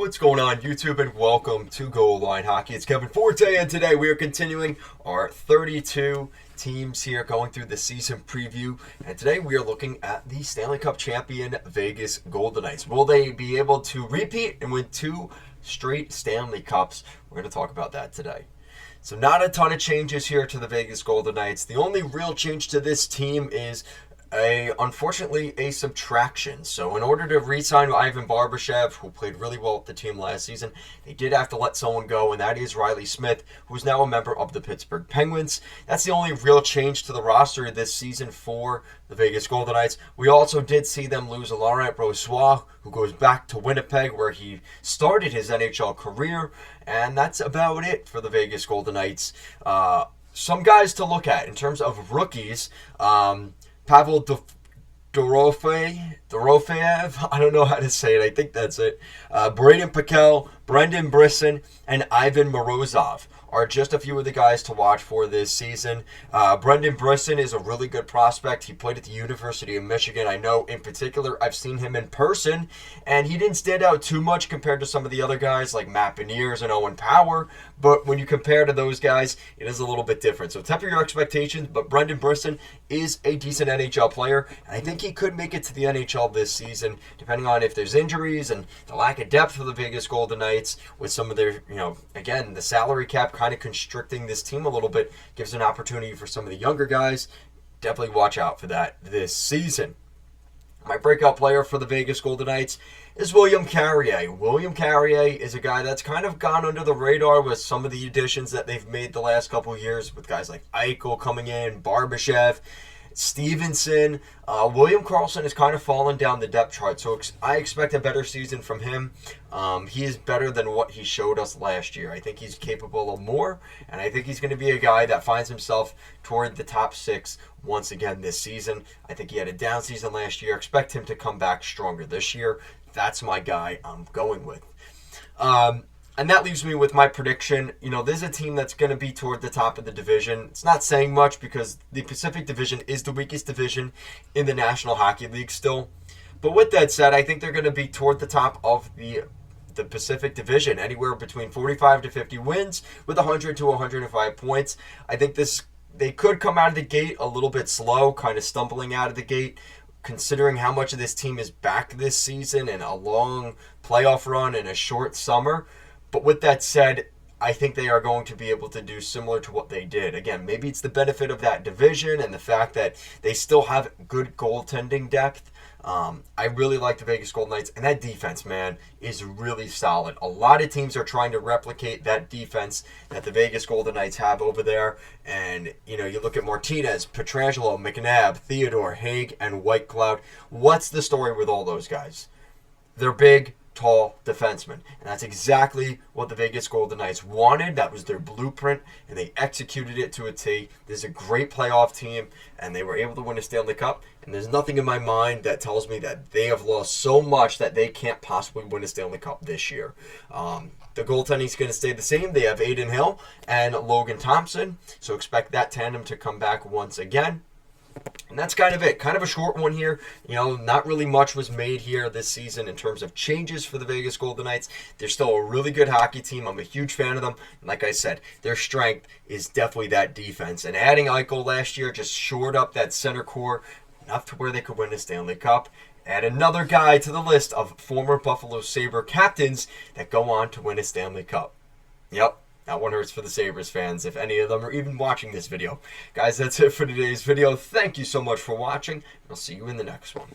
What's going on, YouTube, and welcome to Goal Line Hockey. It's Kevin Forte, and today we are continuing our 32 teams here, going through the season preview. And today we are looking at the Stanley Cup champion Vegas Golden Knights. Will they be able to repeat and win 2 straight Stanley Cups? We're going to talk about that today. So not a ton of changes here to the Vegas Golden Knights. The only real change to this team is unfortunately a subtraction. So in order to re-sign Ivan Barbashev, who played really well with the team last season, they did have to let someone go, and that is Riley Smith, who is now a member of the Pittsburgh Penguins. That's the only real change to the roster this season for the Vegas Golden Knights. We also did see them lose Laurent Brossoit, who goes back to Winnipeg, where he started his NHL career, and that's about it for the Vegas Golden Knights. Some guys to look at in terms of rookies. Pavel Dorofeyev, I don't know how to say it, I think that's it. Braden Piquet, Brendan Brisson, and Ivan Morozov are just a few of the guys to watch for this season. Brendan Brisson is a really good prospect. He played at the University of Michigan. I know in particular I've seen him in person, and he didn't stand out too much compared to some of the other guys like Matt Beniers and Owen Power, but when you compare to those guys, it is a little bit different. So temper your expectations, but Brendan Brisson is a decent NHL player, and I think he could make it to the NHL this season, depending on if there's injuries and the lack of depth for the Vegas Golden Knights with some of their, again, the salary cap kind of constricting this team a little bit, gives an opportunity for some of the younger guys. Definitely watch out for that this season. My breakout player for the Vegas Golden Knights is William Carrier. William Carrier is a guy that's kind of gone under the radar with some of the additions that they've made the last couple of years, with guys like Eichel coming in, Barbashev, Stevenson. William Karlsson has kind of fallen down the depth chart, so I expect a better season from him. He is better than what he showed us last year. I think he's capable of more, and I think he's going to be a guy that finds himself toward the top 6 once again this season. I think he had a down season last year. Expect him to come back stronger this year. That's my guy I'm going with. And that leaves me with my prediction. There's a team that's going to be toward the top of the division. It's not saying much because the Pacific Division is the weakest division in the National Hockey League still. But with that said, I think they're going to be toward the top of the Pacific Division, anywhere between 45 to 50 wins with 100 to 105 points. I think they could come out of the gate a little bit slow, kind of stumbling out of the gate, considering how much of this team is back this season and a long playoff run and a short summer. But with that said, I think they are going to be able to do similar to what they did. Again, maybe it's the benefit of that division and the fact that they still have good goaltending depth. I really like the Vegas Golden Knights, and that defense, man, is really solid. A lot of teams are trying to replicate that defense that the Vegas Golden Knights have over there. And, you look at Martinez, Pietrangelo, McNabb, Theodore, Haig, and Whitecloud. What's the story with all those guys? They're big, tall defensemen, and that's exactly what the Vegas Golden Knights wanted. That was their blueprint, and they executed it to a T. This is a great playoff team, and they were able to win a Stanley Cup, and there's nothing in my mind that tells me that they have lost so much that they can't possibly win a Stanley Cup this year. The goaltending is going to stay the same. They have Adin Hill and Logan Thompson, so expect that tandem to come back once again. And that's kind of it. Kind of a short one here. Not really much was made here this season in terms of changes for the Vegas Golden Knights. They're still a really good hockey team. I'm a huge fan of them. And like I said, their strength is definitely that defense. And adding Eichel last year just shored up that center core enough to where they could win a Stanley Cup. Add another guy to the list of former Buffalo Sabre captains that go on to win a Stanley Cup. Yep. That one hurts for the Sabres fans, if any of them are even watching this video. Guys, that's it for today's video. Thank you so much for watching. I'll see you in the next one.